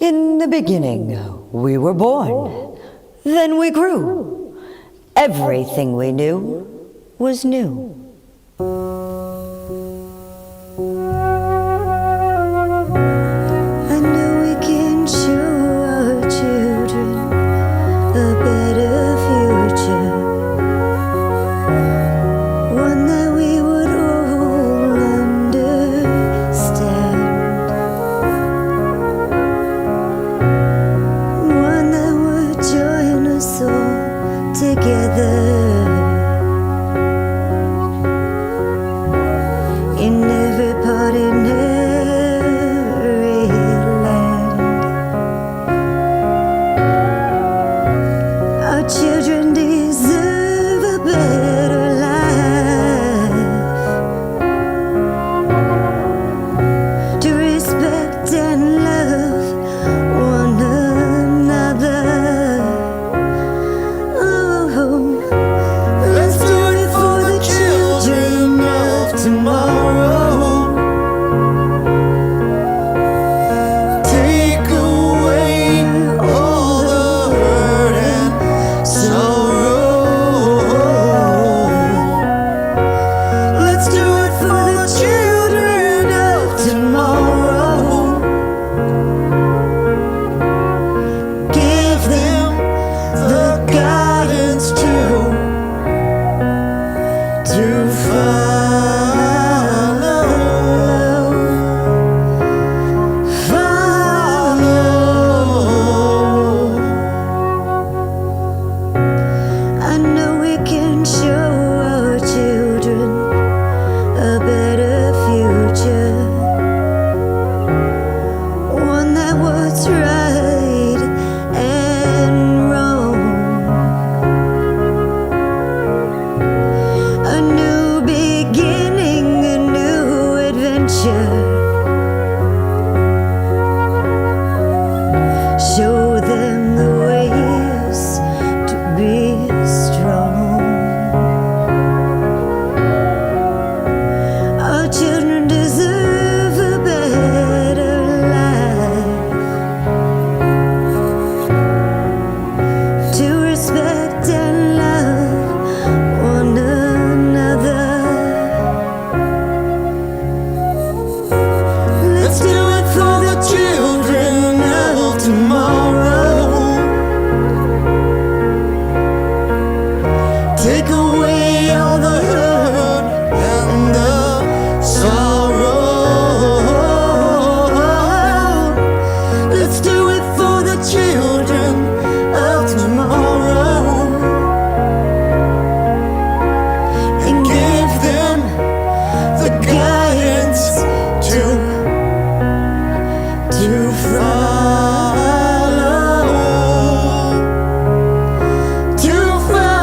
In the beginning, we were born. Then we grew. Everything we knew was new. I know we can show our children a better future, one that we would all understand, one that would join us all together in every part, in every land. Our children deserve a better life, to respect and love one another. Oh, let's do it for the children of tomorrow. Take away all the hurt and sorrow. Let's do it for the children of tomorrow. Give them the guidance to follow. I know we can show our children a better future, one that was right and wrong, a new beginning, a new adventure. Show them the ways to be strong. Our children deserve a better life, to respect and love one another. Let's do it for the children of tomorrow. Take away all the hurt and the sorrow. Let's do it for the children of tomorrow, and give them the guidance to follow, to follow,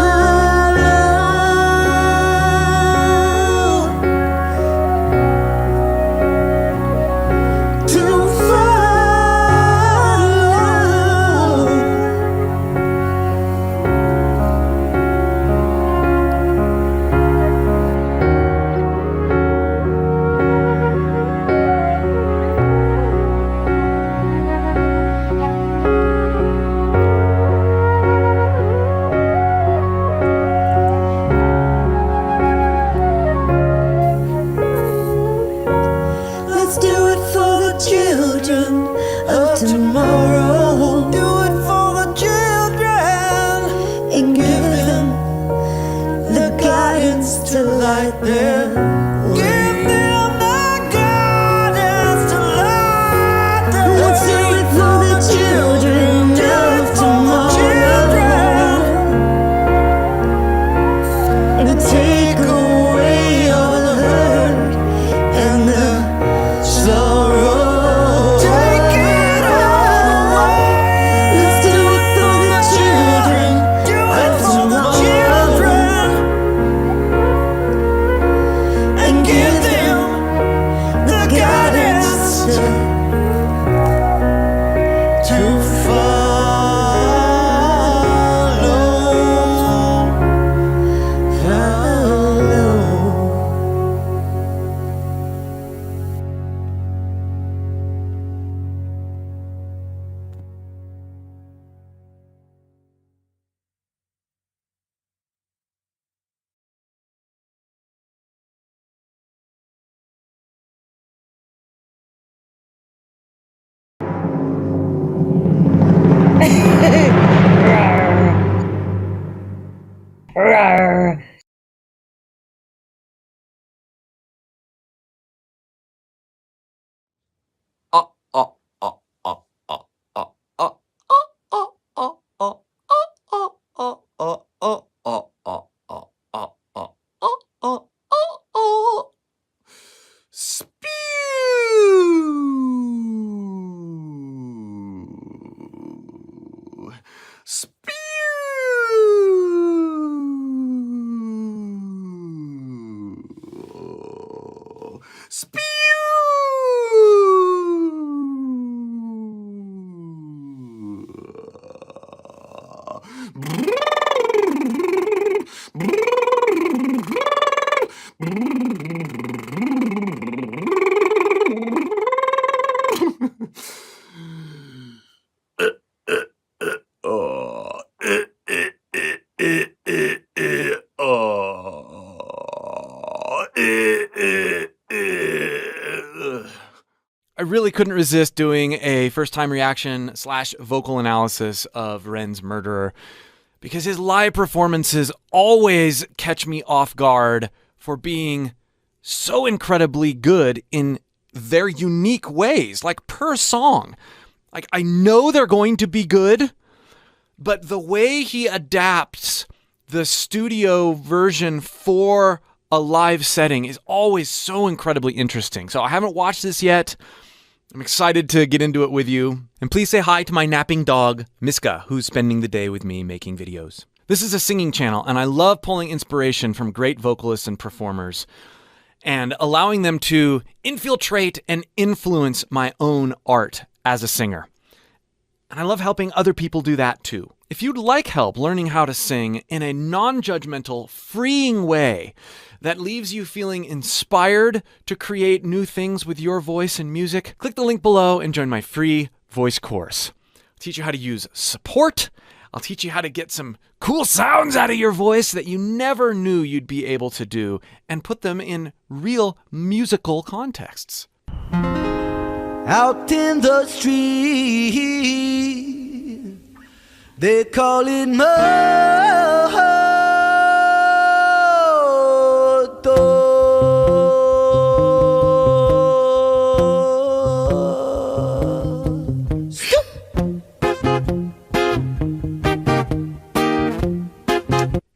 to follow. Let's do it for the children of tomorrow. Do it for the children, and give them the guidance to light their way. Give them the guidance to light their way. Let's do it for the children of tomorrow, and take away all the hurt and the sorrow. Take it all away. Let's do it for the children of tomorrow, and Arr! I really couldn't resist doing a first-time reaction / vocal analysis of Ren's Murderer because his live performances always catch me off guard for being so incredibly good in their unique ways, like per song. Like, I know they're going to be good, but the way he adapts the studio version for a live setting is always so incredibly interesting. So I haven't watched this yet. I'm excited to get into it with you. And please say hi to my napping dog, Miska, who's spending the day with me making videos. This is a singing channel, and I love pulling inspiration from great vocalists and performers and allowing them to infiltrate and influence my own art as a singer. And I love helping other people do that too. If you'd like help learning how to sing in a non-judgmental, freeing way that leaves you feeling inspired to create new things with your voice and music, click the link below and join my free voice course. I'll teach you how to use support. I'll teach you how to get some cool sounds out of your voice that you never knew you'd be able to do and put them in real musical contexts. Out in the street, they call it moto.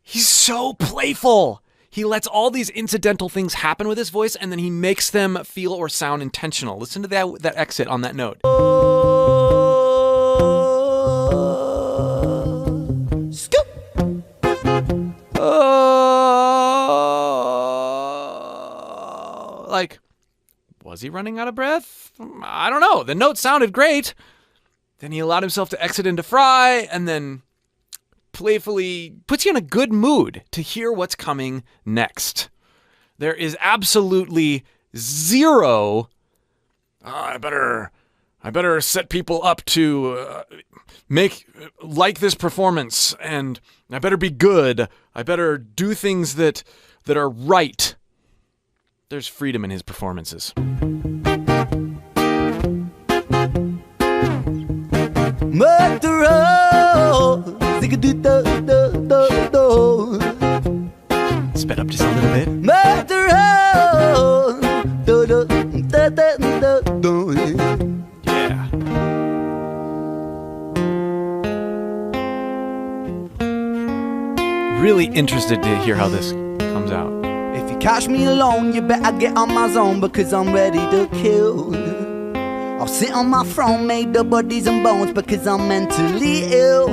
He's so playful. He lets all these incidental things happen with his voice, and then he makes them feel or sound intentional. Listen to that exit on that note. Like, was he running out of breath? I don't know. The note sounded great. Then he allowed himself to exit into fry, and then playfully puts you in a good mood to hear what's coming next. There is absolutely zero, I better set people up to like this performance, and I better be good. I better do things that are right. There's freedom in his performances. Sped up just a little bit. Yeah. Really interested to hear how this comes out. If you catch me alone, you better get on my zone, because I'm ready to kill. I'll sit on my throne made of bodies and bones, because I'm mentally ill.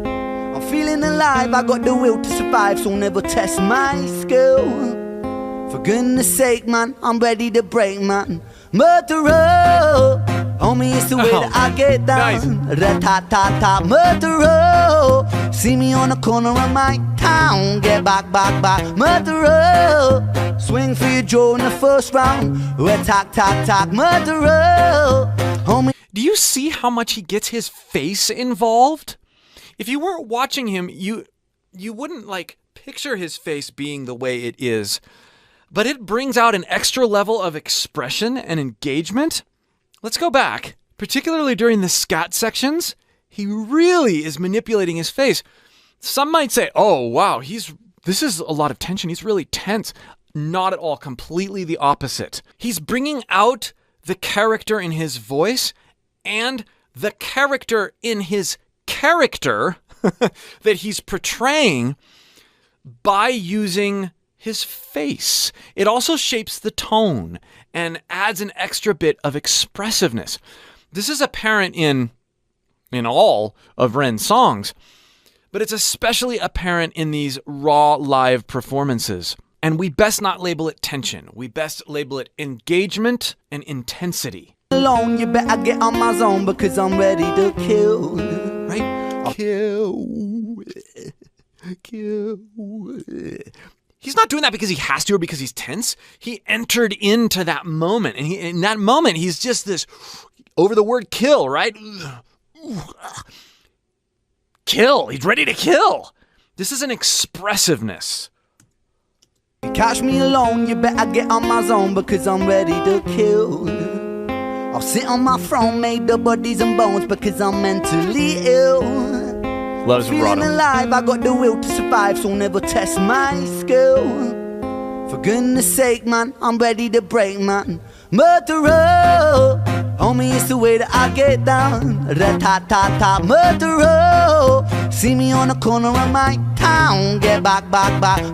I'm feeling alive, I got the will to survive, so never test my skill. For goodness sake, man, I'm ready to break, man. Murderer, homie, it's the way that I get down. Nice. Rat-tat-tat-tat, murderer. See me on the corner of my town, get back, murderer. Swing for your jaw in the first round. Rat-tat-tat-tat, murderer. Homie. Do you see how much he gets his face involved? If you weren't watching him, you wouldn't like picture his face being the way it is. But it brings out an extra level of expression and engagement. Let's go back. Particularly during the scat sections, he really is manipulating his face. Some might say, oh, wow, he's This is a lot of tension. He's really tense. Not at all. Completely the opposite. He's bringing out the character in his voice and the character in his character that he's portraying by using his face. It also shapes the tone and adds an extra bit of expressiveness. This is apparent in all of Ren's songs, but it's especially apparent in these raw live performances. And we best not label it tension. We best label it engagement and intensity. Alone, you better get on my zone because I'm ready to kill. Right? Kill. He's not doing that because he has to or because he's tense. He entered into that moment. And in that moment, he's just this over the word kill, right? Kill. He's ready to kill. This is an expressiveness. You catch me alone, you better get on my zone because I'm ready to kill. I'll sit on my throne made of bodies and bones because I'm mentally ill. Loves Feeling alive, I got the will to survive, so never test my skill. For goodness sake, man, I'm ready to break, man. Murderer, homie, it's the way that I get down. Rat-tat-tat-tat, murderer. See me on the corner of my town. Get back,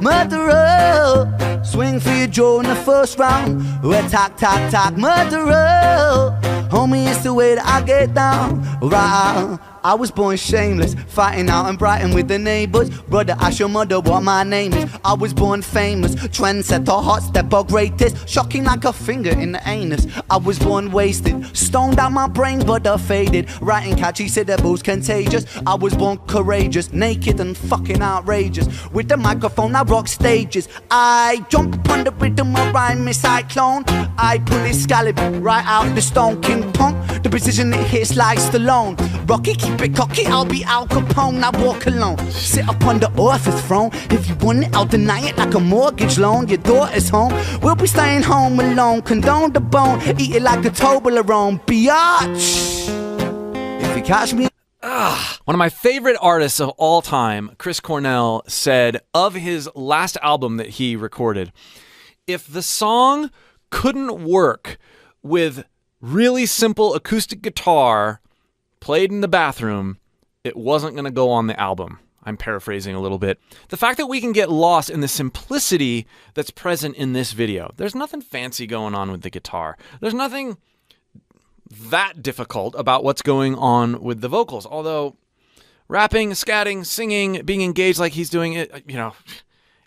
murderer. Swing for your jaw in the first round. Rat-tat-tat-tat, murderer. Homie, it's the way that I get down. Right. I was born shameless, fighting out in Brighton with the neighbours. Brother, ask your mother what my name is. I was born famous, trendsetter, hot stepper, greatest. Shocking like a finger in the anus. I was born wasted, stoned out my brain but I faded. Writing catchy syllables, contagious. I was born courageous, naked and fucking outrageous. With the microphone I rock stages. I jump upon the rhythm of rhyme, cyclone. I pull this scallop right out the stone. King Pong, the precision it hits like Stallone. Rocky, keep it cocky, I'll be Al Capone. I walk alone, sit upon the author's throne. If you want it, I'll deny it like a mortgage loan. Your daughter's home, we'll be staying home alone. Condone the bone, eat it like a Toblerone. Biatch, if you catch me. One of my favorite artists of all time, Chris Cornell, said of his last album that he recorded, if the song couldn't work with really simple acoustic guitar played in the bathroom, it wasn't going to go on the album. I'm paraphrasing a little bit. The fact that we can get lost in the simplicity that's present in this video. There's nothing fancy going on with the guitar. There's nothing that difficult about what's going on with the vocals. Although rapping, scatting, singing, being engaged like he's doing it,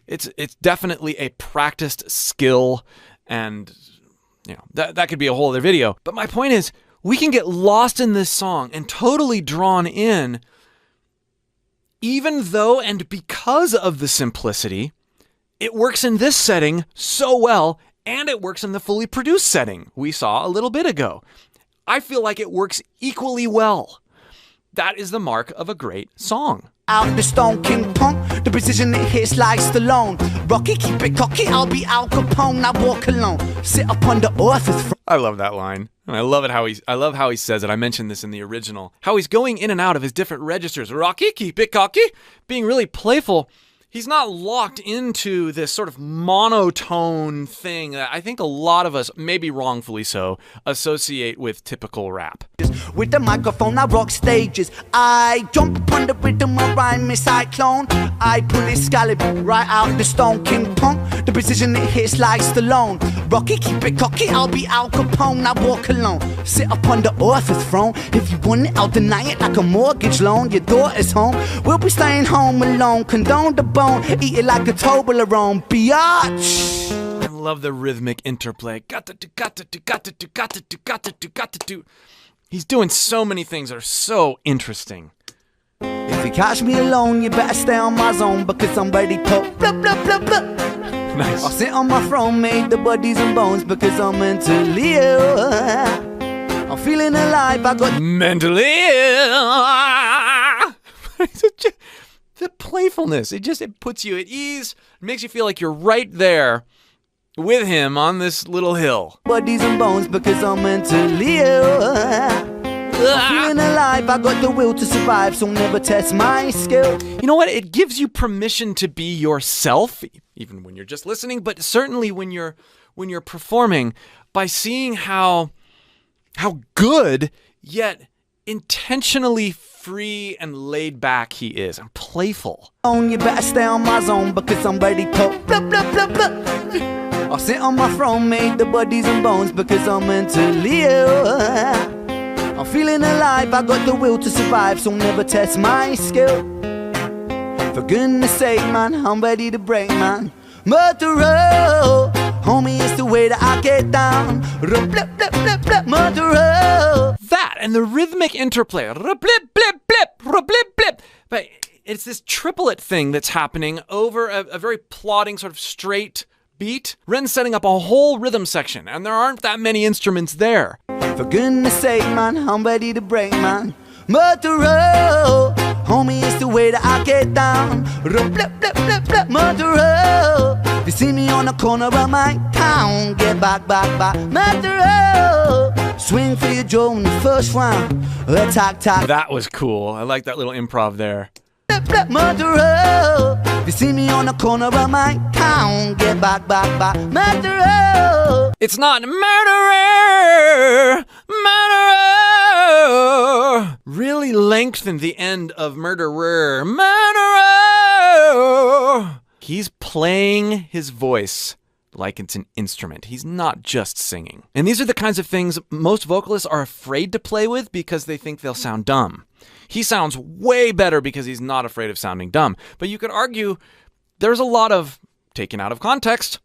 it's definitely a practiced skill, and that could be a whole other video. But my point is, we can get lost in this song and totally drawn in, even though and because of the simplicity, it works in this setting so well, and it works in the fully produced setting we saw a little bit ago. I feel like it works equally well. That is the mark of a great song. Out the stone, King Pong, the precision it hits like Stallone. Rocky, keep it cocky, I'll be Al Capone. I walk alone, sit upon the author's throne. I love that line. And I love how he says it. I mentioned this in the original. How he's going in and out of his different registers. Rocky, keep it cocky, being really playful. He's not locked into this sort of monotone thing that I think a lot of us, maybe wrongfully so, associate with typical rap. With the microphone I rock stages. I jump upon the rhythm of rhyme, cyclone. I pull this scallop right out the stone. King Pong, the precision it hits like Stallone. Rocky, keep it cocky, I'll be Al Capone. I walk alone, sit upon the author's throne. If you want it, I'll deny it like a mortgage loan. Your daughter's home, we'll be staying home alone. Condone the bone, eat it like a Toblerone. Biatch. I love the rhythmic interplay. He's doing so many things that are so interesting. If you catch me alone, you better stay on my zone because I'm ready to blah blah blah blah. Nice. I'll sit on my throne made of bodies and bones because I'm mentally ill. I'm feeling alive, I got mentally ill. The playfulness, it puts you at ease. It makes you feel like you're right there with him on this little hill. Bodies and bones because I'm mentally ill. feeling alive, I got the will to survive, so never test my skill. You know what? It gives you permission to be yourself, even when you're just listening, but certainly when you're performing, by seeing how good yet intentionally free and laid back he is, and playful. You better stay on my zone because I'm ready to blah, blah, blah, blah. I'll sit on my throne, made the bodies and bones because I'm mentally ill. I'm feeling alive, I got the will to survive, so never test my skill. For goodness sake, man, I'm ready to break, man. Murderer, homie, it's the way that I get down. Blip, blip, blip, blip, murderer. That and the rhythmic interplay, blip, blip, blip, blip, blip. But it's this triplet thing that's happening over a very plodding, sort of straight beat. Ren's setting up a whole rhythm section, and there aren't that many instruments there. For goodness sake, man, I'm ready to break, man. Murderer, homie, it's the way that I get down. Blip, blip, blip, blip, murderer. If you see me on the corner of my town, get back, back, back, murderer. Swing for your jaw in the first round. Attack, attack. That was cool. I like that little improv there. Blip, blip, murderer. If you see me on the corner of my town, get back, back, back, murderer. It's not murderer, murderer. Really lengthened the end of murderer, murderer. He's playing his voice like it's an instrument. He's not just singing. And these are the kinds of things most vocalists are afraid to play with because they think they'll sound dumb. He sounds way better because he's not afraid of sounding dumb. But you could argue there's a lot of, taken out of context,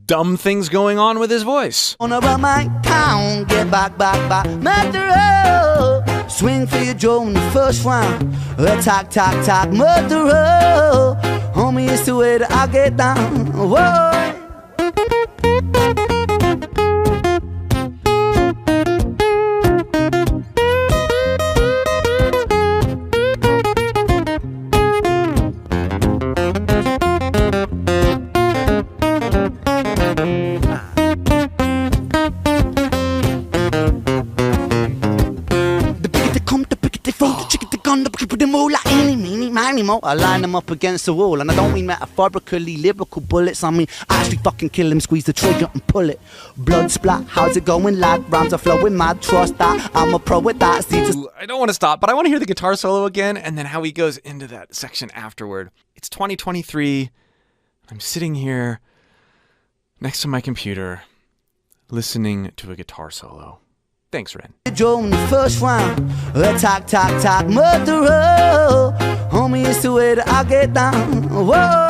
dumb things going on with his voice. On around my town, get back, back, back, murderer. Swing for your jaw in the first round. Attack, tack, tack, murderer. Homie, it's the way that I get down. Whoa. I line them up against the wall, and I don't mean metaphorically, lyrical bullets. I mean actually fucking kill him, squeeze the trigger and pull it. Blood splat, how's it going, lad? Rounds are flowing mad, trust that. I'm a pro with that. I don't want to stop, but I want to hear the guitar solo again, and then how he goes into that section afterward. It's 2023. I'm sitting here next to my computer, listening to a guitar solo. Thanks, Ren. Joe in the first round. Attack, tack, tack, murderer. Homie, it's the way that I get down. Whoa.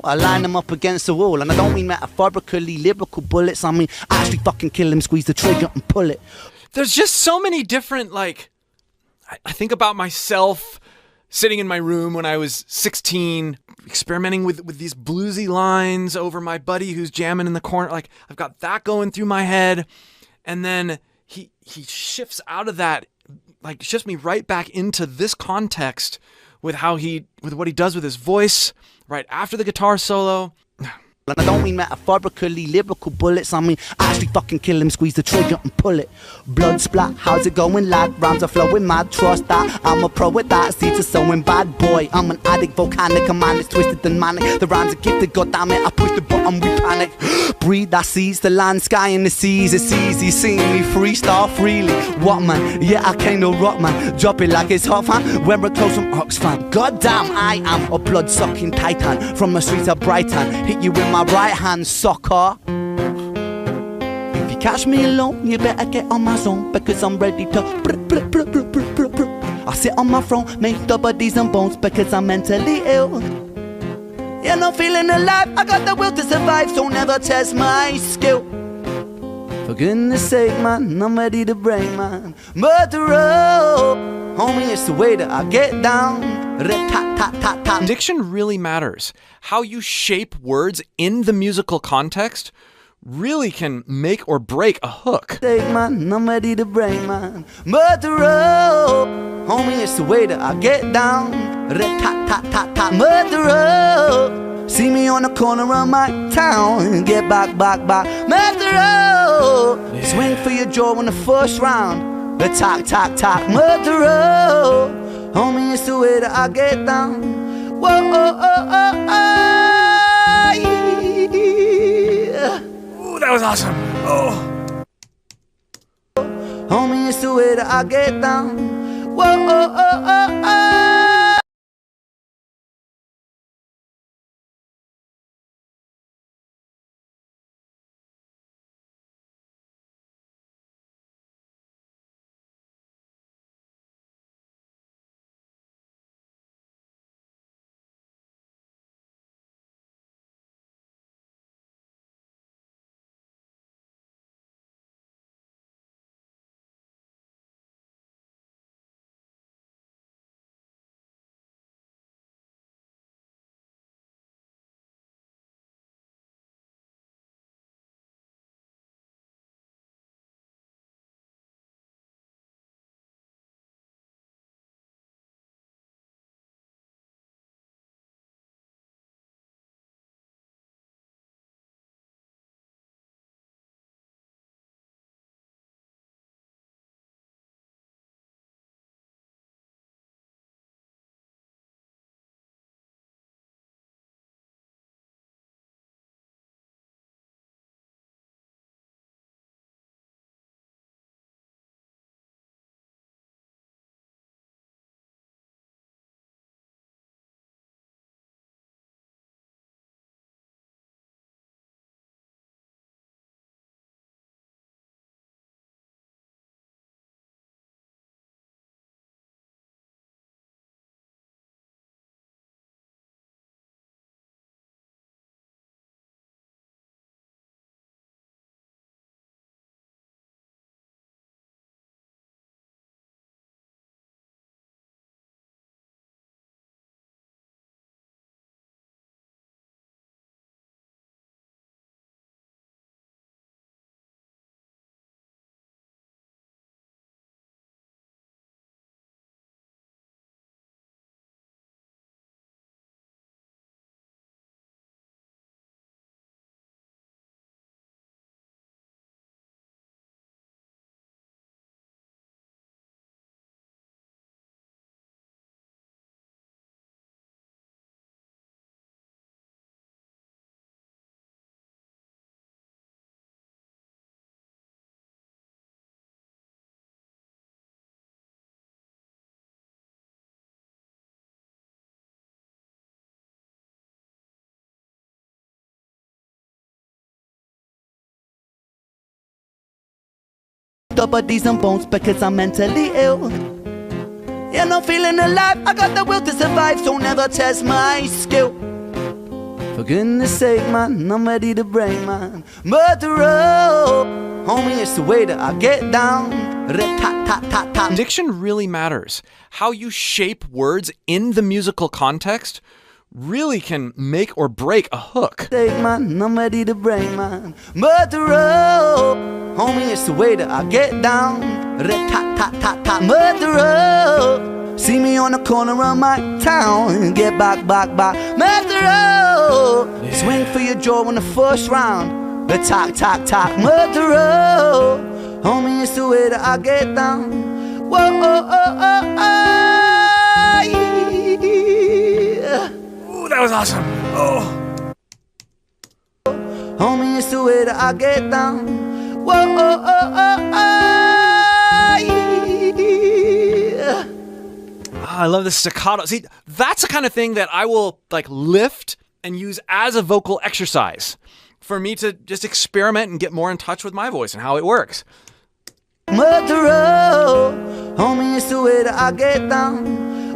I line them up against the wall, and I don't mean metaphorically, lyrical bullets. I mean actually fucking kill him, squeeze the trigger and pull it. There's just so many different, like, I think about myself sitting in my room when I was 16, experimenting with these bluesy lines over my buddy who's jamming in the corner. Like, I've got that going through my head, and then he shifts out of that, like shifts me right back into this context with what he does with his voice right after the guitar solo. And I don't mean metaphorically, lyrical bullets. I mean actually fucking kill him, squeeze the trigger and pull it. Blood splat, how's it going, lad? Rounds are flowing mad, trust that. I'm a pro with that, seeds are sowing bad boy. I'm an addict, volcanic, a man is twisted and manic. The rhymes are gifted, goddammit, I push the button, we panic. Breathe, that sees the land, sky and the seas. It's easy seeing me freestyle freely. What man? Yeah, I came to rock man. Drop it like it's hot fan. Wear a clothes from Oxfam. Goddamn, I am a blood-sucking titan from the streets of Brighton. Hit you with my right hand, sucker. If you catch me alone, you better get on my zone because I'm ready to I sit on my throne, make the bodies and bones because I'm mentally ill. You're not feeling alive, I got the will to survive, so never test my skill. For goodness sake, man, I'm ready to break, man. Murderer, homie, it's the way that I get down. Ret-tat-tat-tat-tat. Diction really matters. How you shape words in the musical context really can make or break a hook. Man, I'm ready to break, man. Murderer, homie, it's the way that I get down. Ret-tat-tat-tat-tat. Murderer, see me on the corner of my town. Get back, back, back. Murderer, swing for your jaw in the first round. Ret-tat-tat-tat. Murderer, homie, it's the way that I get down. Whoa, oh, oh, oh, oh, yeah. Ooh, that was awesome. Oh. Homie, it's the way that I get down. Whoa, oh, oh, oh, oh. Up of these and bones because I'm mentally ill. Yeah, no feeling alive. I got the will to survive, so never test my skill. For goodness sake, man, I'm ready to break, man. Murderer, homie, it's the way that I get down. Ret-tat-tat-tat-tat. Diction really matters. How you shape words in the musical context really can make or break a hook. Man, I'm ready to break, man. Murderer, homie, it's the way that I get down. Ret-tat-tat-tat-tat. Murderer, see me on the corner of my town. Get back, back, back. Murderer, swing for your jaw in the first round. Ret-tat-tat-tat. Murderer, homie, it's the way that I get down. Whoa, oh, oh, oh, oh, yeah. Ooh, that was awesome. Oh. Homie, it's the way that I get down. Whoa, oh, oh, oh, oh, yeah. I love the staccato. See, that's the kind of thing that I will like lift and use as a vocal exercise for me to just experiment and get more in touch with my voice and how it works. Murderer, homie, it's the way that I get down.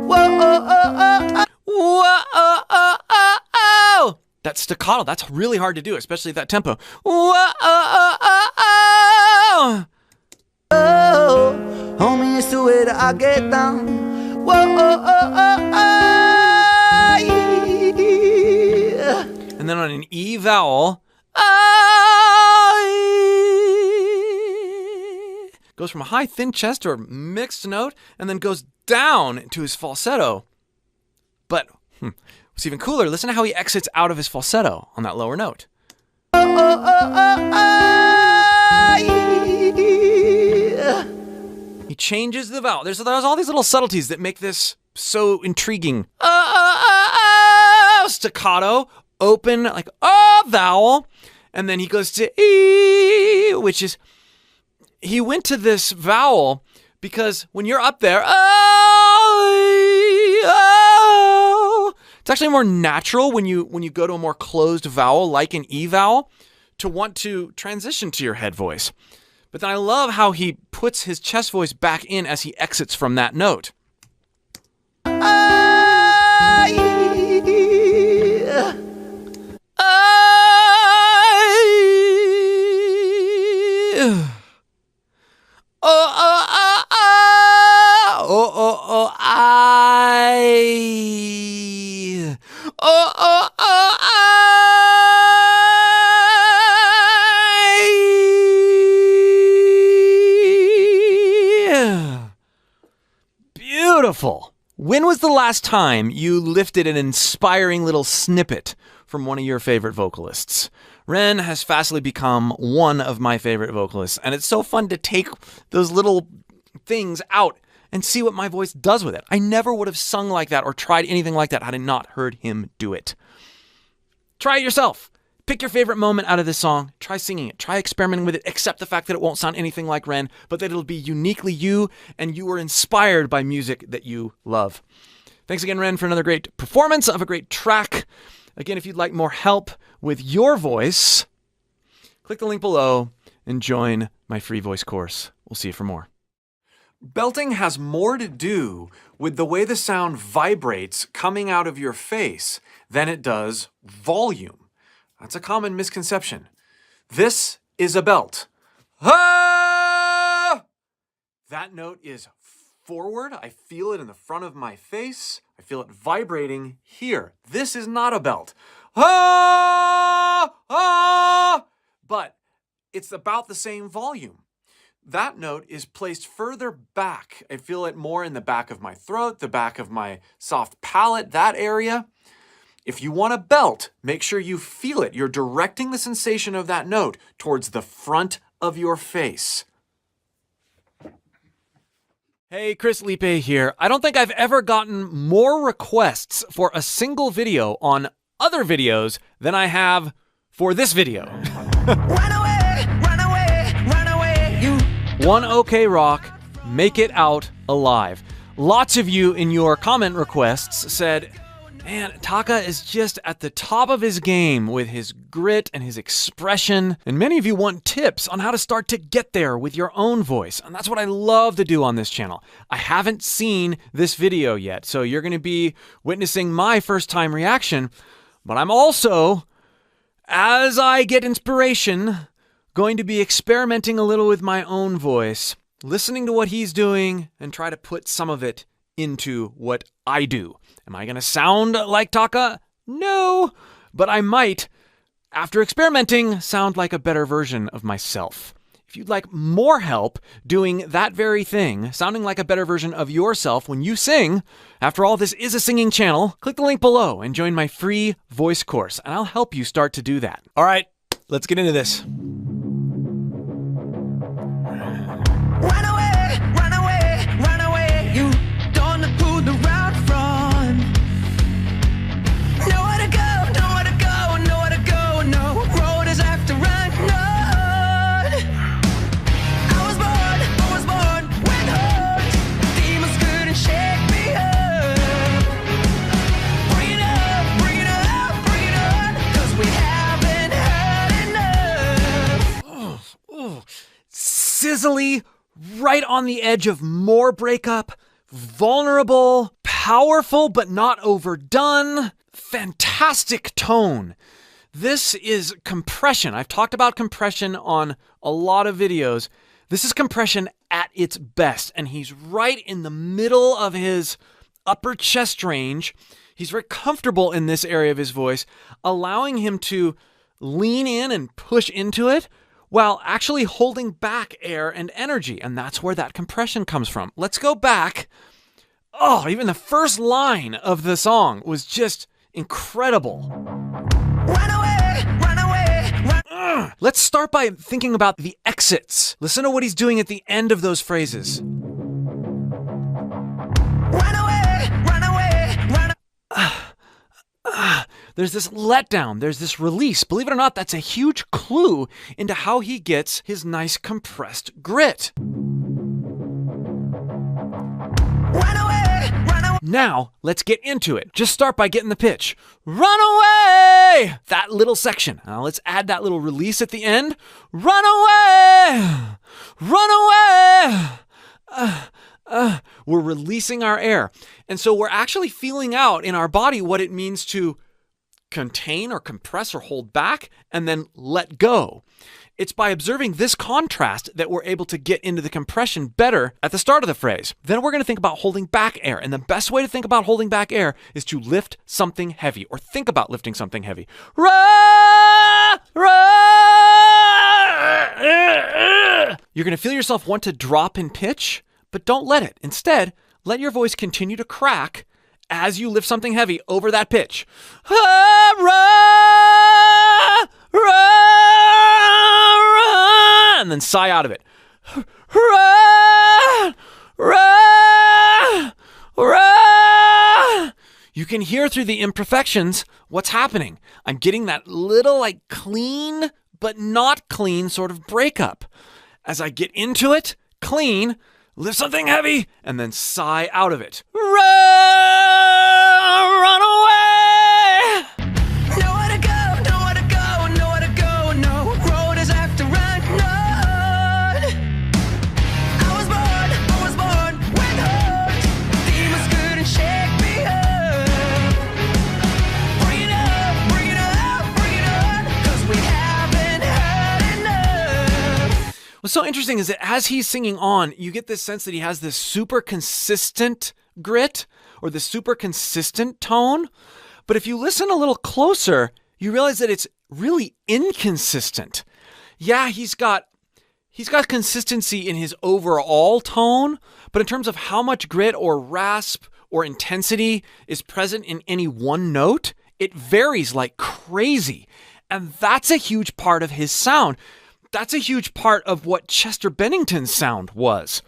Whoa, oh, oh, oh, oh. Whoa, oh, oh, oh, oh. That staccato, that's really hard to do, especially at that tempo. Whoa, oh, oh, oh, oh. oh. Oh, homie, it's the way that I get down. Whoa, oh, oh, oh, oh. And then on an E vowel, goes from a high, thin chest to a mixed note, and then goes down to his falsetto. But what's even cooler, listen to how he exits out of his falsetto on that lower note. He changes the vowel. There's all these little subtleties that make this so intriguing. Staccato, open, like a vowel, and then he goes to E, which is, he went to this vowel because when you're up there, it's actually more natural when you go to a more closed vowel, like an E vowel, to want to transition to your head voice. But then I love how he puts his chest voice back in as he exits from that note. Beautiful. When was the last time you lifted an inspiring little snippet from one of your favorite vocalists? Ren has fastly become one of my favorite vocalists, and it's so fun to take those little things out and see what my voice does with it. I never would have sung like that or tried anything like that had I not heard him do it. Try it yourself. Pick your favorite moment out of this song. Try singing it. Try experimenting with it. Accept the fact that it won't sound anything like Ren, but that it'll be uniquely you, and you were inspired by music that you love. Thanks again, Ren, for another great performance of a great track. Again, if you'd like more help with your voice, click the link below and join my free voice course. We'll see you for more. Belting has more to do with the way the sound vibrates coming out of your face than it does volume. That's a common misconception. This is a belt. Ah! That note is forward. I feel it in the front of my face. I feel it vibrating here. This is not a belt. Ah! Ah! But it's about the same volume. That note is placed further back. I feel it more in the back of my throat, the back of my soft palate, that area. If you want a belt, make sure you feel it. You're directing the sensation of that note towards the front of your face. Hey, Chris Liepe here. I don't think I've ever gotten more requests for a single video on other videos than I have for this video. Run away, run away, run away, you. One OK Rock, make it out alive. Lots of you in your comment requests said, man, Taka is just at the top of his game with his grit and his expression. And many of you want tips on how to start to get there with your own voice. And that's what I love to do on this channel. I haven't seen this video yet, so you're going to be witnessing my first time reaction. But I'm also, as I get inspiration, going to be experimenting a little with my own voice, listening to what he's doing and try to put some of it into what I do. Am I going to sound like Taka? No, but I might, after experimenting, sound like a better version of myself. If you'd like more help doing that very thing, sounding like a better version of yourself when you sing, after all, this is a singing channel, click the link below and join my free voice course, and I'll help you start to do that. All right, let's get into this. Run away, run away, run away, you. Don't pull the route from. Nowhere to go, nowhere to go, nowhere to go, no. Road is after run, no. I was born with horns. Demons couldn't shake me up. Bring it up, bring it up, bring it on, 'cause we haven't had enough. Sizzly, right on the edge of more breakup, vulnerable, powerful but not overdone, fantastic tone. This is compression. I've talked about compression on a lot of videos, This is compression at its best, and he's right in the middle of his upper chest range. He's very comfortable in this area of his voice, allowing him to lean in and push into it while actually holding back air and energy, and that's where that compression comes from. Let's go back. Oh, even the first line of the song was just incredible. Run away, run away, run. Let's start by thinking about the exits. Listen to what he's doing at the end of those phrases. Run away, run away, run. There's this letdown, there's this release. Believe it or not, that's a huge clue into how he gets his nice compressed grit. Run away, run away. Now, let's get into it. Just start by getting the pitch. Run away! That little section. Now let's add that little release at the end. Run away! Run away! We're releasing our air. And so we're actually feeling out in our body what it means to contain or compress or hold back and then let go. It's by observing this contrast that we're able to get into the compression better at the start of the phrase. Then we're going to think about holding back air. And the best way to think about holding back air is to lift something heavy or think about lifting something heavy. You're going to feel yourself want to drop in pitch, but don't let it. Instead, let your voice continue to crack as you lift something heavy over that pitch. And then sigh out of it. You can hear through the imperfections what's happening. I'm getting that little like clean but not clean sort of breakup. As I get into it, clean, lift something heavy, and then sigh out of it. Run away! Nowhere to go, nowhere to go, nowhere to go, no road is left to run, none. I was born with heart. Demons couldn't shake me up. Bring it up, bring it up, bring it on, 'cause we haven't had enough. What's so interesting is that as he's singing on, you get this sense that he has this super consistent grit or this super consistent tone. But if you listen a little closer, you realize that it's really inconsistent. Yeah, he's got consistency in his overall tone, but in terms of how much grit or rasp or intensity is present in any one note, it varies like crazy. And that's a huge part of his sound. That's a huge part of what Chester Bennington's sound was.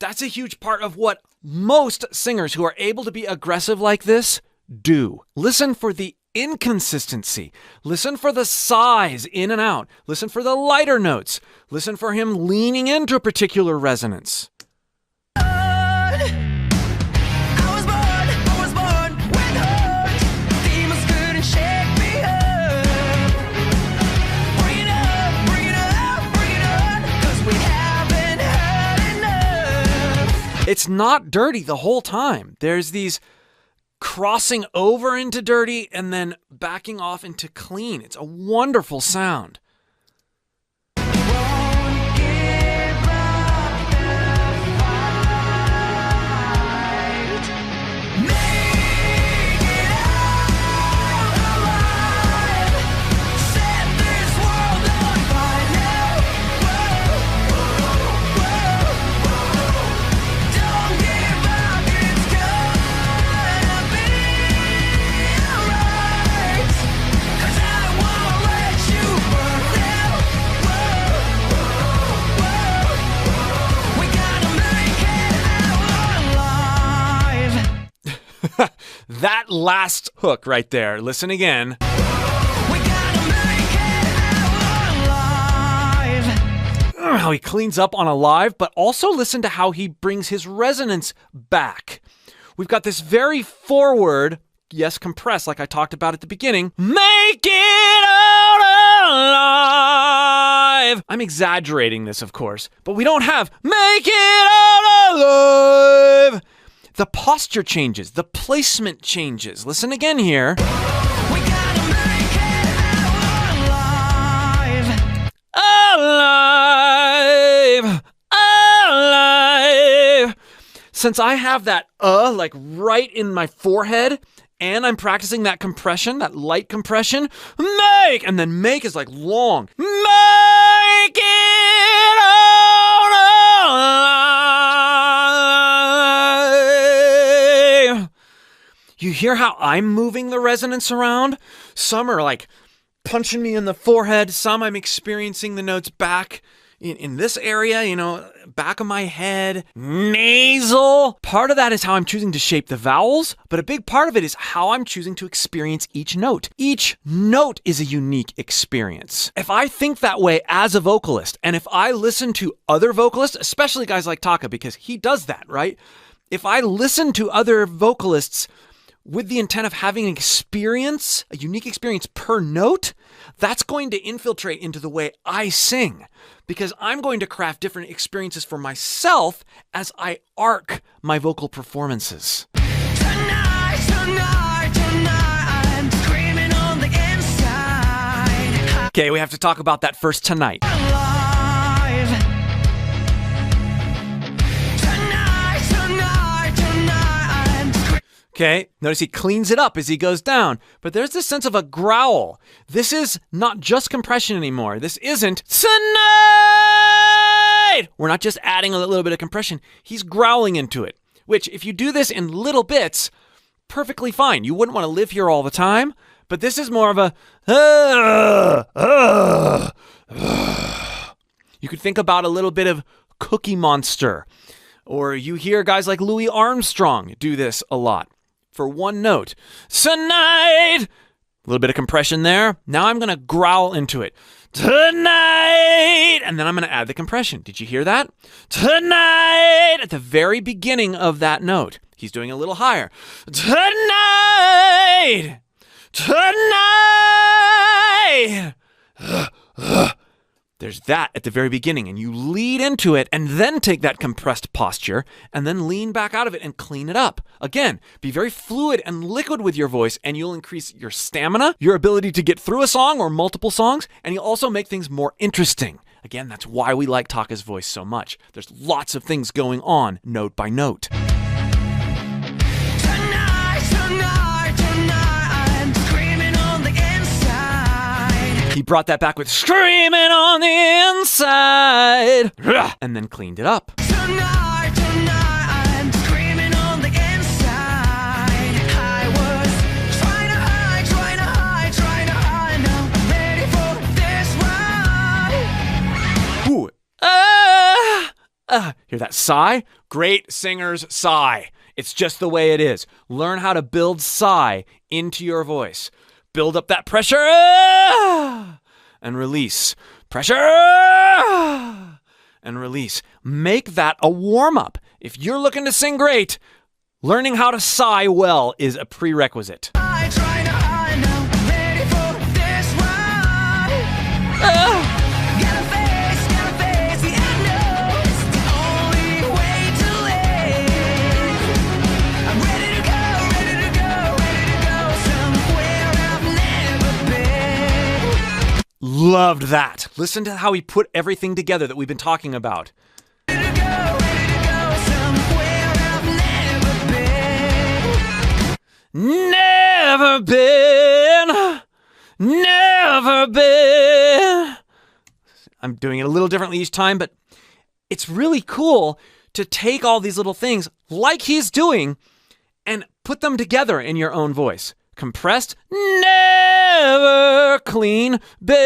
That's a huge part of what most singers who are able to be aggressive like this do. Listen for the inconsistency. Listen for the sighs in and out. Listen for the lighter notes. Listen for him leaning into a particular resonance. I was born with heart. Demons couldn't shake me up. Bring it up, bring it up, bring it on, 'cause we haven't had enough. It's not dirty the whole time. There's these crossing over into dirty and then backing off into clean. It's a wonderful sound. Won't give up the fight. Make it out alive. Set this world on fire now. Whoa, whoa, whoa. Don't give up, it's gonna be alright. 'Cause I won't let you burn down. Whoa, whoa, whoa. We gotta make it out alive. That last hook right there. Listen again. We gotta make it out alive. How he cleans up on Alive, but also listen to how he brings his resonance back. We've got this very forward, yes, compressed, like I talked about at the beginning. Make it out alive. I'm exaggerating this, of course, but we don't have make it out alive. The posture changes, the placement changes. Listen again here. We gotta make it out alive. Alive. alive. Since I have that like right in my forehead, and I'm practicing that compression, that light compression, make, and then make is like long. Make it all alive. You hear how I'm moving the resonance around? Some are like punching me in the forehead. Some I'm experiencing the notes back in this area, you know, back of my head, nasal. Part of that is how I'm choosing to shape the vowels, but a big part of it is how I'm choosing to experience each note. Each note is a unique experience. If I think that way as a vocalist, and if I listen to other vocalists, especially guys like Taka, because he does that, right? If I listen to other vocalists with the intent of having an experience, a unique experience per note, that's going to infiltrate into the way I sing, because I'm going to craft different experiences for myself as I arc my vocal performances. Tonight, I'm screaming on the inside. Okay, we have to talk about that first tonight. Alive. Tonight, I'm screaming. Okay, notice he cleans it up as he goes down, but there's this sense of a growl. This is not just compression anymore. This isn't tonight. We're not just adding a little bit of compression. He's growling into it, which if you do this in little bits, perfectly fine. You wouldn't want to live here all the time, but this is more of a You could think about a little bit of Cookie Monster, or you hear guys like Louis Armstrong do this a lot. For one note. Tonight! A little bit of compression there. Now I'm going to growl into it. Tonight! And then I'm going to add the compression. Did you hear that? Tonight! At the very beginning of that note. He's doing a little higher. Tonight! Tonight! There's that at the very beginning, and you lead into it and then take that compressed posture and then lean back out of it and clean it up. Again, be very fluid and liquid with your voice, and you'll increase your stamina, your ability to get through a song or multiple songs, and you'll also make things more interesting. Again, that's why we like Taka's voice so much. There's lots of things going on note by note. He brought that back with screaming on the inside and then cleaned it up. Tonight, I'm screaming on the inside. I was trying to hide. Now I'm ready for this ride. Hear that sigh? Great singers sigh. It's just the way it is. Learn how to build sigh into your voice. Build up that pressure and release. Pressure and release. Make that a warm-up. If you're looking to sing great, learning how to sigh well is a prerequisite. I try to hide now, ready for this ride. Gotta face the unknown. It's the only way to live. I'm ready to go somewhere I've never been. Loved that. Listen to how he put everything together that we've been talking about. Ready to go somewhere I've never been. Never been. I'm doing it a little differently each time, but it's really cool to take all these little things like he's doing and put them together in your own voice. Compressed, never clean, been.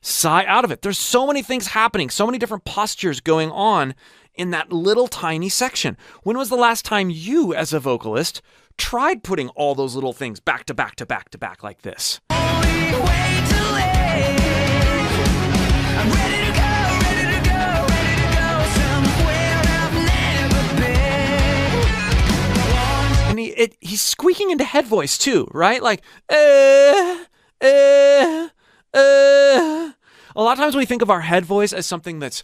Sigh out of it. There's so many things happening, so many different postures going on in that little tiny section. When was the last time you, as a vocalist, tried putting all those little things back to back to back to back like this? Only way to live. I'm ready to go somewhere I've never been. And he's squeaking into head voice too, right? Like, A lot of times we think of our head voice as something that's,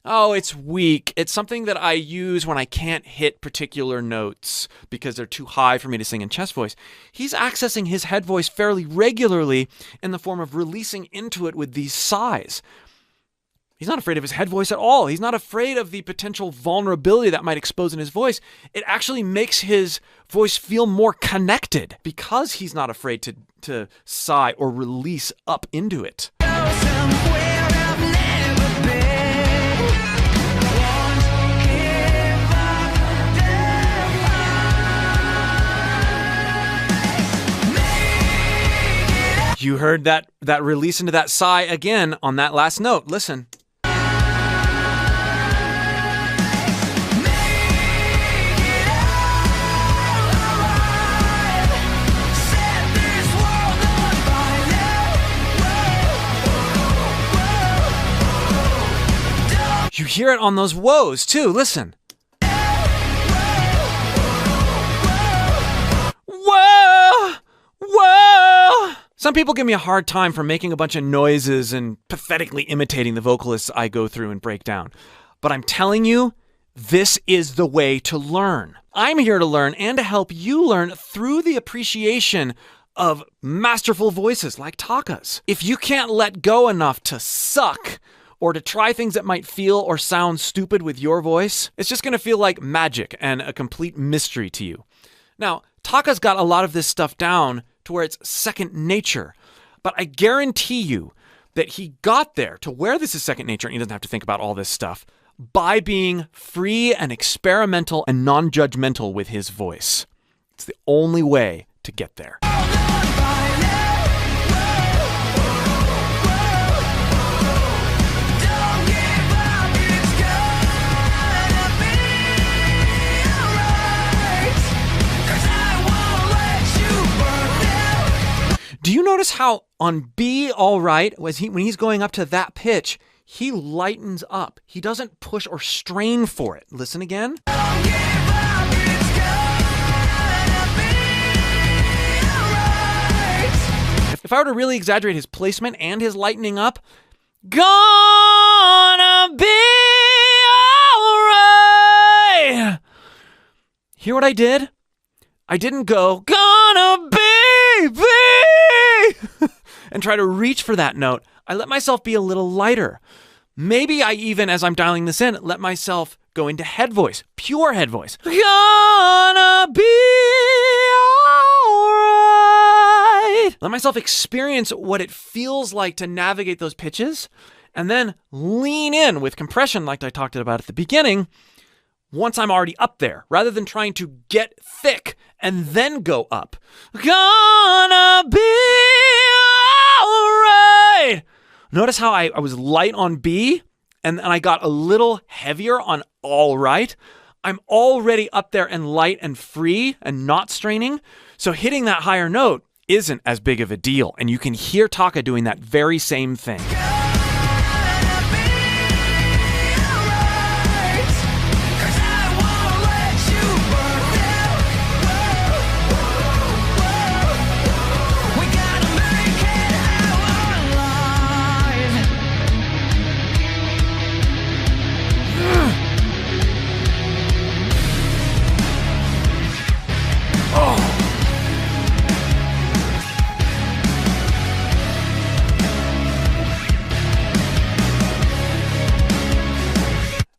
it's weak. It's something that I use when I can't hit particular notes because they're too high for me to sing in chest voice. He's accessing his head voice fairly regularly in the form of releasing into it with these sighs. He's not afraid of his head voice at all. He's not afraid of the potential vulnerability that might expose in his voice. It actually makes his voice feel more connected because he's not afraid to sigh or release up into it. You heard that release into that sigh again on that last note. Listen. You hear it on those woes too. Listen. Whoa! Whoa! Some people give me a hard time for making a bunch of noises and pathetically imitating the vocalists I go through and break down. But I'm telling you, this is the way to learn. I'm here to learn and to help you learn through the appreciation of masterful voices like Taka's. If you can't let go enough to suck or to try things that might feel or sound stupid with your voice, it's just going to feel like magic and a complete mystery to you. Now, Taka's got a lot of this stuff down to where it's second nature. But I guarantee you that he got there to where this is second nature and he doesn't have to think about all this stuff by being free and experimental and non-judgmental with his voice. It's the only way to get there. Do you notice how on B all right, when he's going up to that pitch, he lightens up. He doesn't push or strain for it. Listen again. If I were to really exaggerate his placement and his lightening up, gonna be alright. Hear what I did? I didn't go, gonna be and try to reach for that note. I let myself be a little lighter. Maybe I even, as I'm dialing this in, let myself go into head voice, pure head voice. Gonna be alright. Let myself experience what it feels like to navigate those pitches and then lean in with compression like I talked about at the beginning once I'm already up there, rather than trying to get thick and then go up. Gonna be alright. Notice how I was light on B and I got a little heavier on all right. I'm already up there and light and free and not straining. So hitting that higher note isn't as big of a deal. And you can hear Taka doing that very same thing.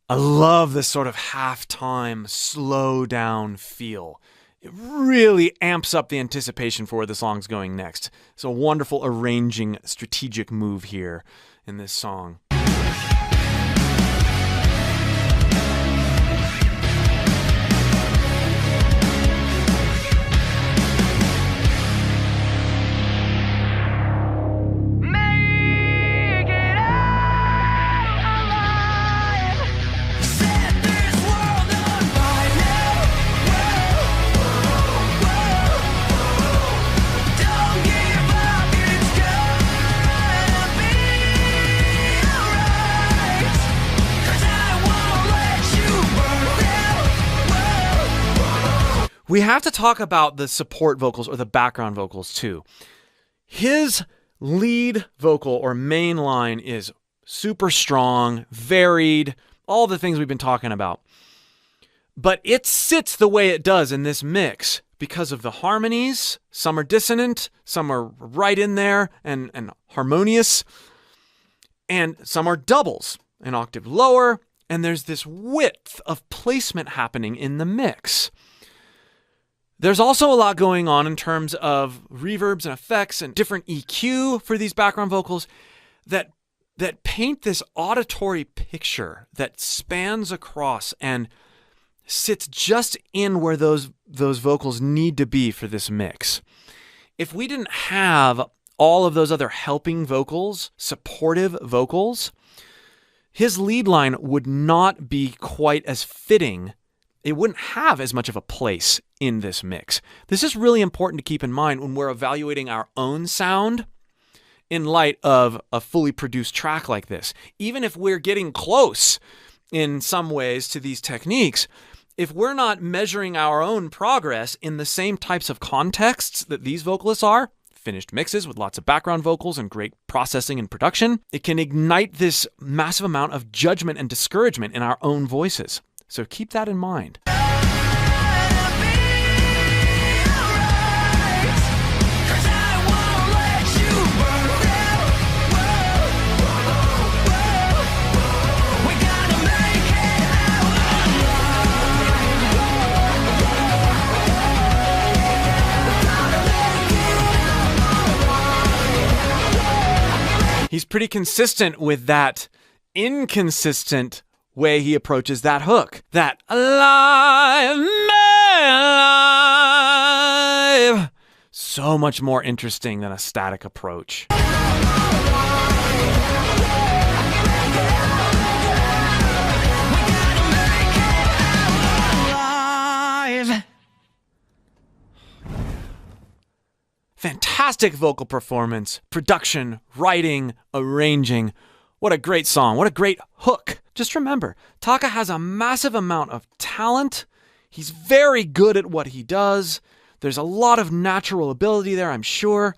I love this sort of halftime, slow down feel. It really amps up the anticipation for where the song's going next. It's a wonderful arranging strategic move here in this song. We have to talk about the support vocals or the background vocals too. His lead vocal or main line is super strong, varied, all the things we've been talking about. But it sits the way it does in this mix because of the harmonies. Some are dissonant, some are right in there and harmonious, and some are doubles. an octave lower, and there's this width of placement happening in the mix. There's also a lot going on in terms of reverbs and effects and different EQ for these background vocals that paint this auditory picture that spans across and sits just in where those vocals need to be for this mix. If we didn't have all of those other helping vocals, supportive vocals, his lead line would not be quite as fitting. It wouldn't have as much of a place in this mix. This is really important to keep in mind when we're evaluating our own sound in light of a fully produced track like this. Even if we're getting close in some ways to these techniques, if we're not measuring our own progress in the same types of contexts that these vocalists are, finished mixes with lots of background vocals and great processing and production, it can ignite this massive amount of judgment and discouragement in our own voices. So keep that in mind. He's pretty consistent with that inconsistent way he approaches that hook. That alive, alive. So much more interesting than a static approach. Fantastic vocal performance, production, writing, arranging. What a great song. What a great hook. Just remember, Taka has a massive amount of talent. He's very good at what he does. There's a lot of natural ability there, I'm sure.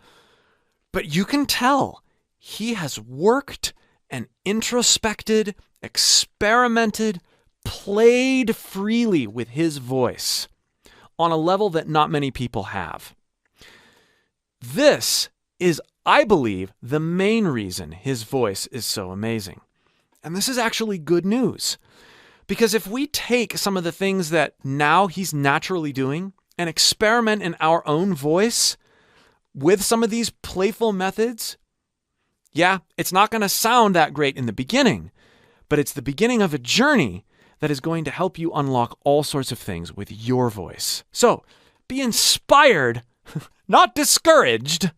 But you can tell he has worked and introspected, experimented, played freely with his voice on a level that not many people have. This is, I believe, the main reason his voice is so amazing. And this is actually good news. Because if we take some of the things that now he's naturally doing and experiment in our own voice with some of these playful methods, yeah, it's not going to sound that great in the beginning, but it's the beginning of a journey that is going to help you unlock all sorts of things with your voice. So be inspired, not discouraged,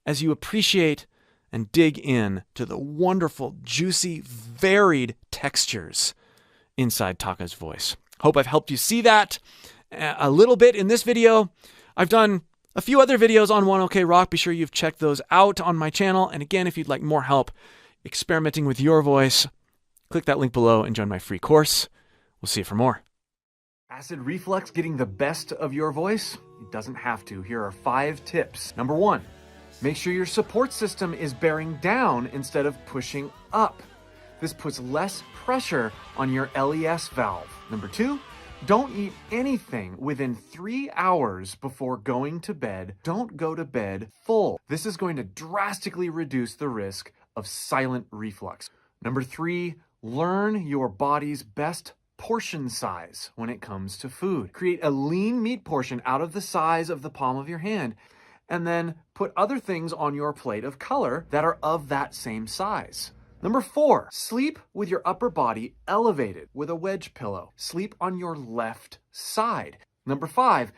as you appreciate and dig in to the wonderful, juicy, varied textures inside Taka's voice. Hope I've helped you see that a little bit in this video. I've done a few other videos on 1OK Rock. Be sure you've checked those out on my channel. And again, if you'd like more help experimenting with your voice, click that link below and join my free course. We'll see you for more. Acid reflux getting the best of your voice? It doesn't have to. Here are 5 tips. Number 1, make sure your support system is bearing down instead of pushing up. This puts less pressure on your LES valve. Number 2, don't eat anything within 3 hours before going to bed. Don't go to bed full. This is going to drastically reduce the risk of silent reflux. Number 3, learn your body's best portion size when it comes to food. Create a lean meat portion out of the size of the palm of your hand, and then put other things on your plate of color that are of that same size. Number 4, sleep with your upper body elevated with a wedge pillow. Sleep on your left side. Number 5,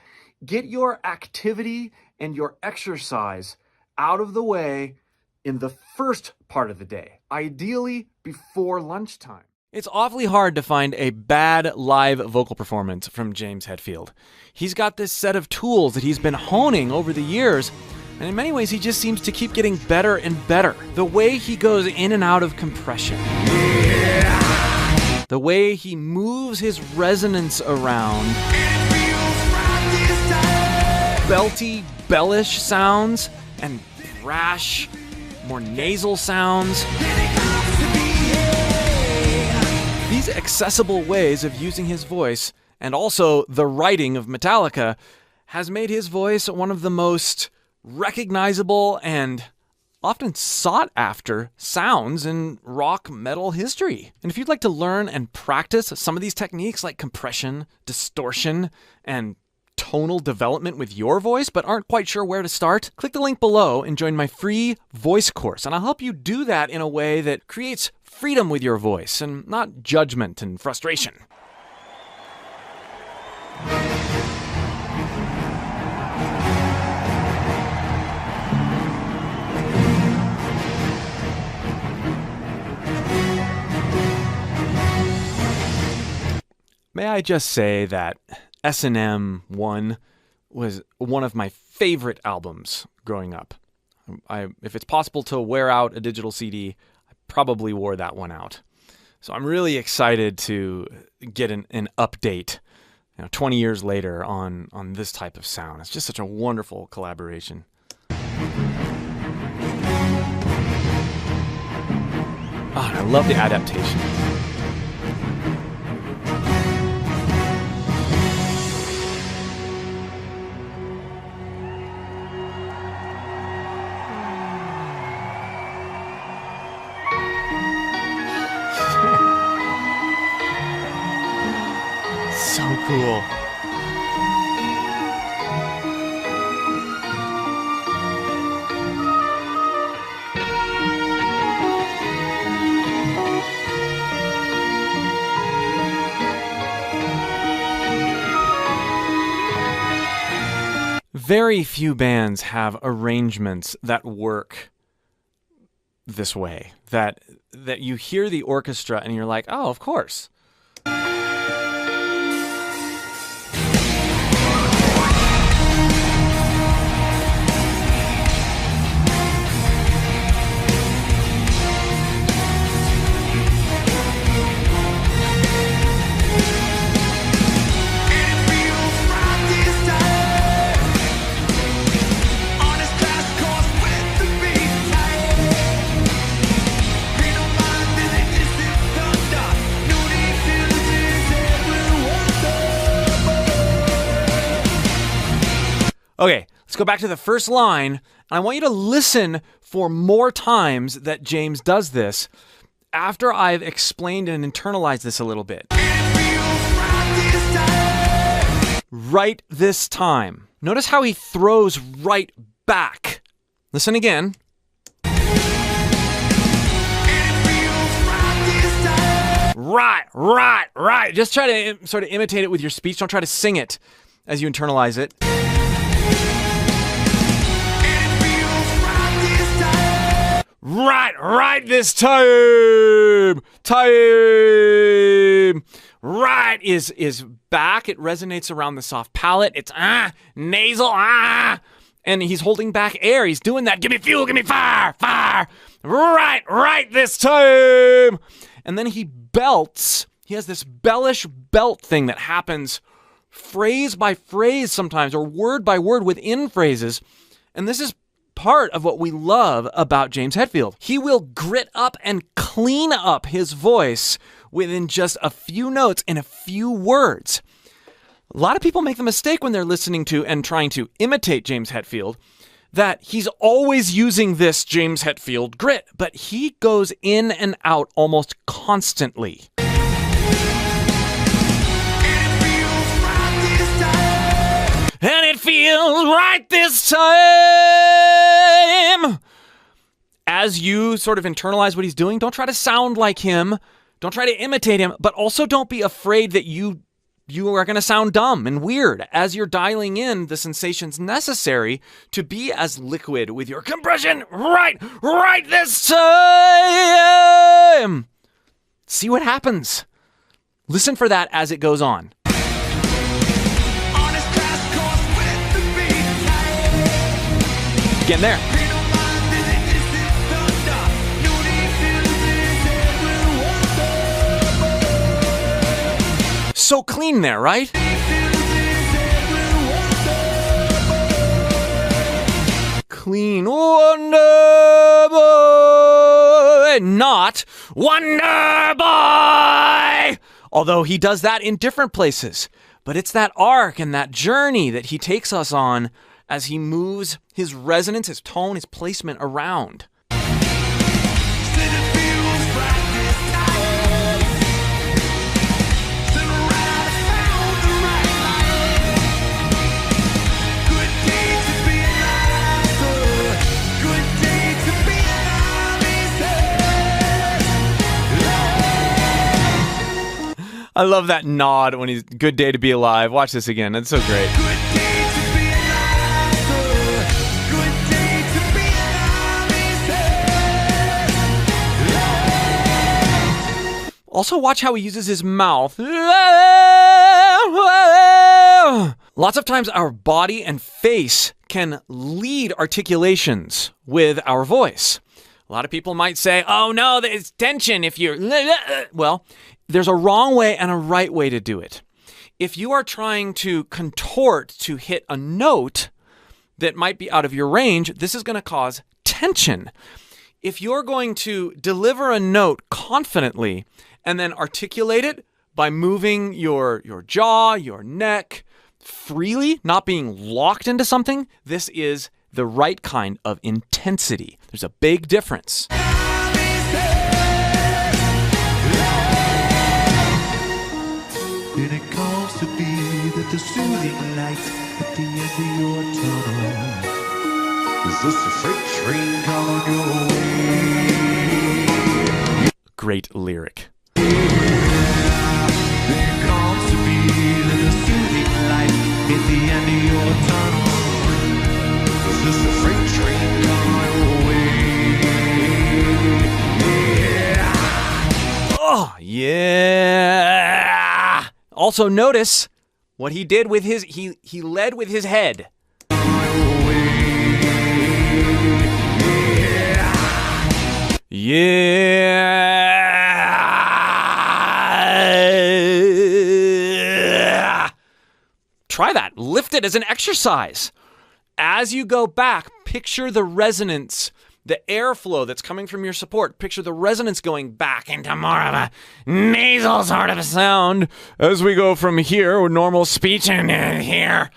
get your activity and your exercise out of the way in the first part of the day, ideally before lunchtime. It's awfully hard to find a bad live vocal performance from James Hetfield. He's got this set of tools that he's been honing over the years, and in many ways he just seems to keep getting better and better. The way he goes in and out of compression. The way he moves his resonance around. Belty, bellish sounds, and brash, more nasal sounds. These accessible ways of using his voice, and also the writing of Metallica, has made his voice one of the most recognizable and often sought after sounds in rock metal history. And if you'd like to learn and practice some of these techniques like compression, distortion, and tonal development with your voice but aren't quite sure where to start, click the link below and join my free voice course. And I'll help you do that in a way that creates freedom with your voice and not judgment and frustration. May I just say that S&M 1 was one of my favorite albums growing up. If it's possible to wear out a digital CD, I probably wore that one out. So I'm really excited to get an update 20 years later on this type of sound. It's just such a wonderful collaboration. Oh, and I love the adaptation. So cool. Very few bands have arrangements that work this way, that you hear the orchestra and you're like, oh, of course. Okay, let's go back to the first line. I want you to listen for more times that James does this after I've explained and internalized this a little bit. Right this time. Notice how he throws right back. Listen again. Right. Just try to sort of imitate it with your speech. Don't try to sing it as you internalize it. Right this time. Right is back. It resonates around the soft palate. It's nasal, and he's holding back air. He's doing that. Give me fuel, give me fire. Right this time. And then he belts. He has this bellish belt thing that happens phrase by phrase sometimes, or word by word within phrases. And this is part of what we love about James Hetfield. He will grit up and clean up his voice within just a few notes and a few words. A lot of people make the mistake when they're listening to and trying to imitate James Hetfield that he's always using this James Hetfield grit, but he goes in and out almost constantly. And it feels right this time. As you sort of internalize what he's doing, don't try to sound like him. Don't try to imitate him, but also don't be afraid that you are going to sound dumb and weird as you're dialing in the sensations necessary to be as liquid with your compression. Right this time. See what happens. Listen for that as it goes on. Getting there. So clean there, right? Clean. Wonder Boy, not Wonder Boy. Although he does that in different places. But it's that arc and that journey that he takes us on as he moves his resonance, his tone, his placement around. I love that nod when he's good day to be alive. Watch this again. That's so great. Also, watch how he uses his mouth. Lots of times our body and face can lead articulations with our voice. A lot of people might say, oh no, there's tension if you're... Well, there's a wrong way and a right way to do it. If you are trying to contort to hit a note that might be out of your range, this is going to cause tension. If you're going to deliver a note confidently and then articulate it by moving your jaw, your neck freely, not being locked into something, this is the right kind of intensity. There's a big difference. Then it comes to be that the soothing light at the end of your tunnel is just a freight train coming your way. Great lyric. Then it comes to be that the soothing light at the end of your tunnel is just a freight train coming your way. Oh, yeah. Also notice what he did with his, he led with his head. Yeah. Try that. Lift it as an exercise. As you go back, picture the resonance, the airflow that's coming from your support. Picture the resonance going back into more of a nasal sort of a sound as we go from here with normal speech and here.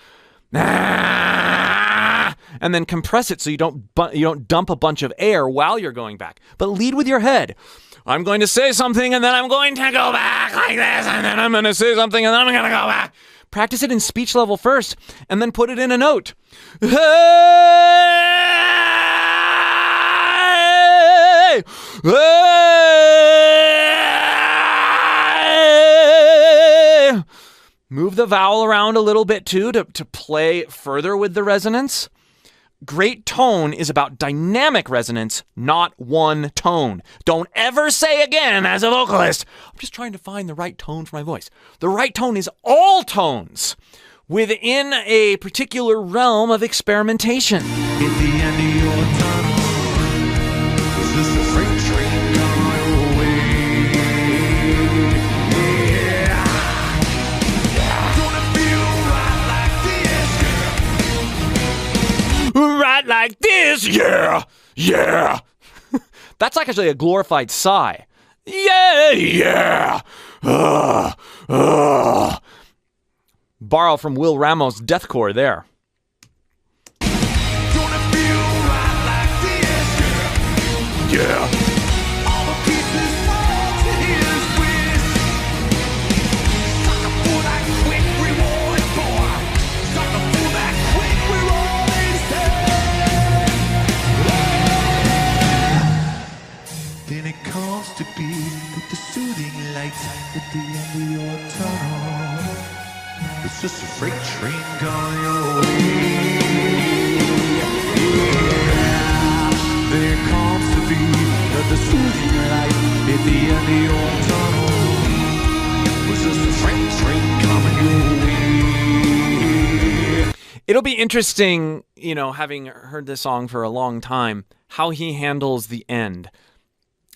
And then compress it so you don't dump a bunch of air while you're going back. But lead with your head. I'm going to say something and then I'm going to go back like this and then I'm going to say something and then I'm going to go back. Practice it in speech level first and then put it in a note. Hey! Hey! Move the vowel around a little bit too to play further with the resonance. Great tone is about dynamic resonance, not one tone. Don't ever say again as a vocalist, I'm just trying to find the right tone for my voice. The right tone is all tones within a particular realm of experimentation. At the end of your tunnel, is this a freight train coming your way? Yeah. Gonna feel right like this, girl. Right like this, yeah, yeah. That's actually a glorified sigh. Yeah, yeah. Borrow from Will Ramos' deathcore there. Gonna feel right like this, girl. Yeah. All the pieces fall to his wish. Sucker for that quick reward, boy. Sucker for that quick reward, instead. Then it comes to be that the soothing light at the end of your tunnel. It's just a freight train coming your way. There comes to be the soothing light at the end of your tunnel. It's just a freight train coming your way. It'll be interesting, having heard this song for a long time, how he handles the end.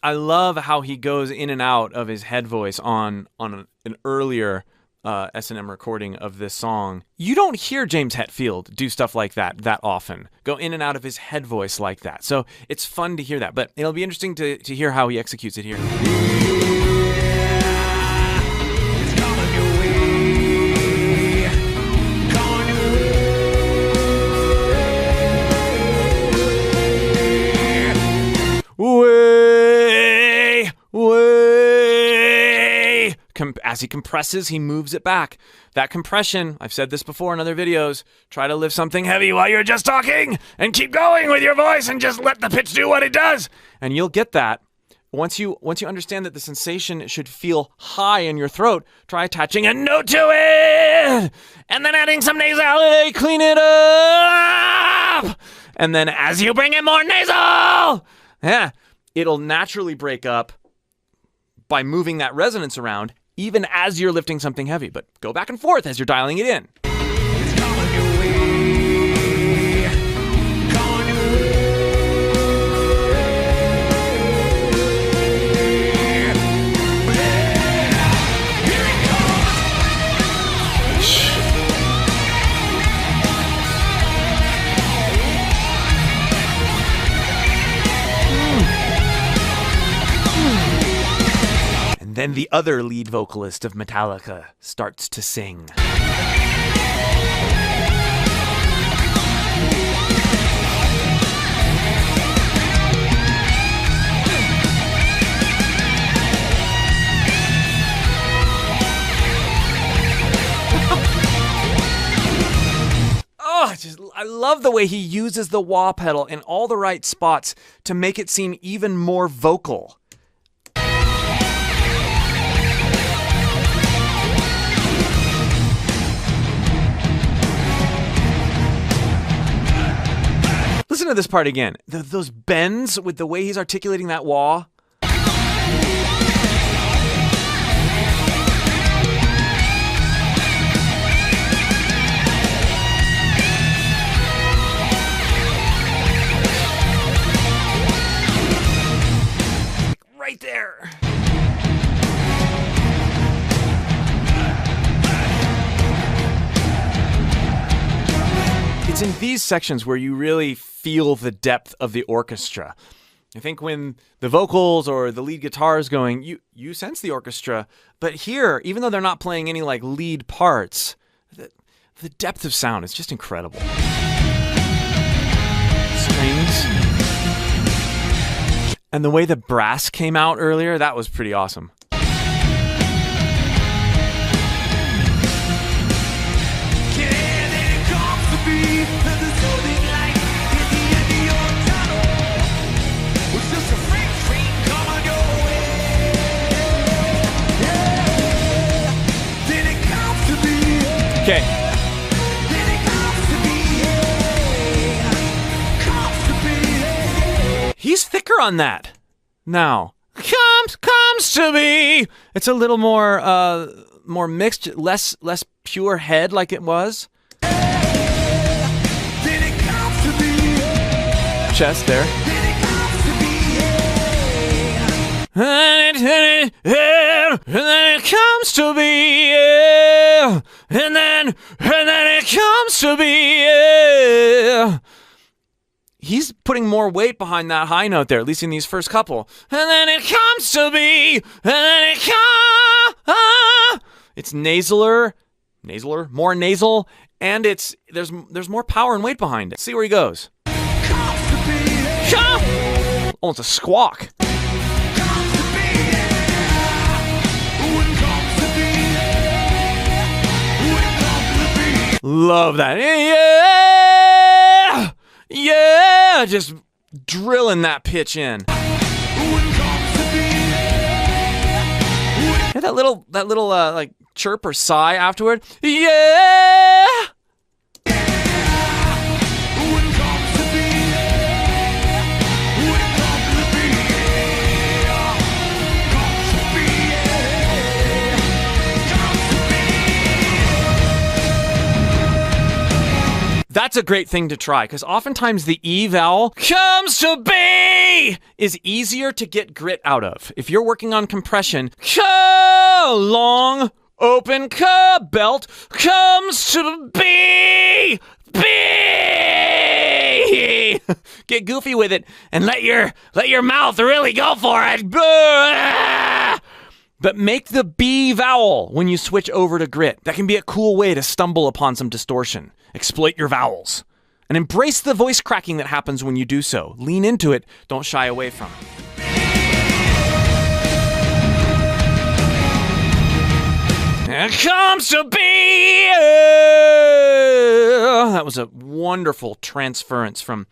I love how he goes in and out of his head voice on an earlier S&M recording of this song. You don't hear James Hetfield do stuff like that often. Go in and out of his head voice like that. So it's fun to hear that. But it'll be interesting to hear how he executes it here. It's coming your way. Coming your Way, way. As he compresses, he moves it back. That compression, I've said this before in other videos, try to lift something heavy while you're just talking and keep going with your voice and just let the pitch do what it does. And you'll get that once you understand that the sensation should feel high in your throat, try attaching a note to it, and then adding some nasality, clean it up, and then as you bring in more nasal, it'll naturally break up by moving that resonance around, even as you're lifting something heavy. But go back and forth as you're dialing it in. Then the other lead vocalist of Metallica starts to sing. I love the way he uses the wah pedal in all the right spots to make it seem even more vocal. Listen to this part again. Those bends with the way he's articulating that wah. Right there. It's in these sections where you really feel the depth of the orchestra. I think when the vocals or the lead guitar is going, you sense the orchestra. But here, even though they're not playing any like lead parts, the depth of sound is just incredible. Strings. And the way the brass came out earlier, that was pretty awesome. Okay. He's thicker on that. Now, comes to be. It's a little more mixed, less pure head like it was. Chest there. And then it comes to be, yeah. And then it comes to be, yeah. He's putting more weight behind that high note there, at least in these first couple. And then it comes to be, and then it comes. It's nasaler, more nasal, and there's more power and weight behind it. See where he goes. Oh, it's a squawk. Love that. Yeah! Yeah! Just drilling that pitch in. Hear that little like chirp or sigh afterward? Yeah! That's a great thing to try, because oftentimes the E vowel comes to be is easier to get grit out of. If you're working on compression, long, open, belt comes to be. Get goofy with it and let your mouth really go for it. But make the B vowel when you switch over to grit. That can be a cool way to stumble upon some distortion. Exploit your vowels. And embrace the voice cracking that happens when you do so. Lean into it. Don't shy away from it. It comes to be. That was a wonderful transference from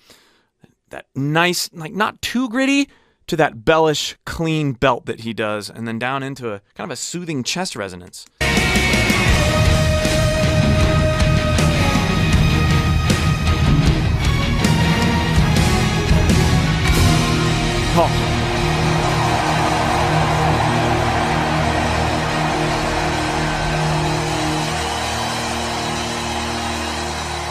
that nice, like not too gritty, to that bellish, clean belt that he does, and then down into a kind of a soothing chest resonance. Oh.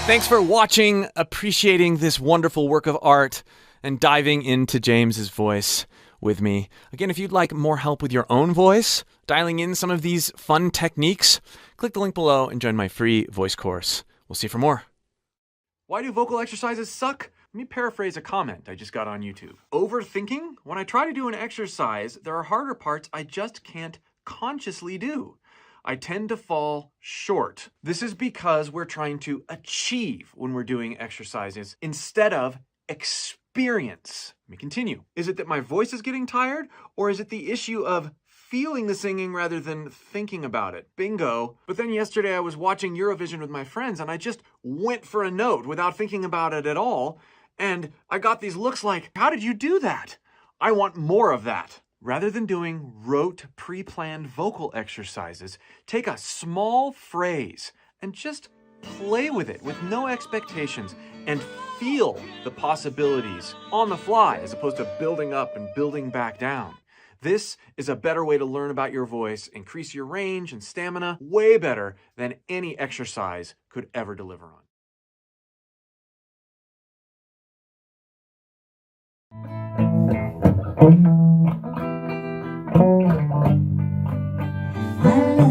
Thanks for watching, appreciating this wonderful work of art, and diving into James's voice with me. Again, if you'd like more help with your own voice, dialing in some of these fun techniques, click the link below and join my free voice course. We'll see you for more. Why do vocal exercises suck? Let me paraphrase a comment I just got on YouTube. Overthinking? When I try to do an exercise, there are harder parts I just can't consciously do. I tend to fall short. This is because we're trying to achieve when we're doing exercises instead of experience. Let me continue. Is it that my voice is getting tired, or is it the issue of feeling the singing rather than thinking about it? Bingo. But then yesterday I was watching Eurovision with my friends and I just went for a note without thinking about it at all. And I got these looks like, how did you do that? I want more of that. Rather than doing rote, pre-planned vocal exercises, take a small phrase and just play with it with no expectations and feel the possibilities on the fly as opposed to building up and building back down. This is a better way to learn about your voice, increase your range and stamina, way better than any exercise could ever deliver on. I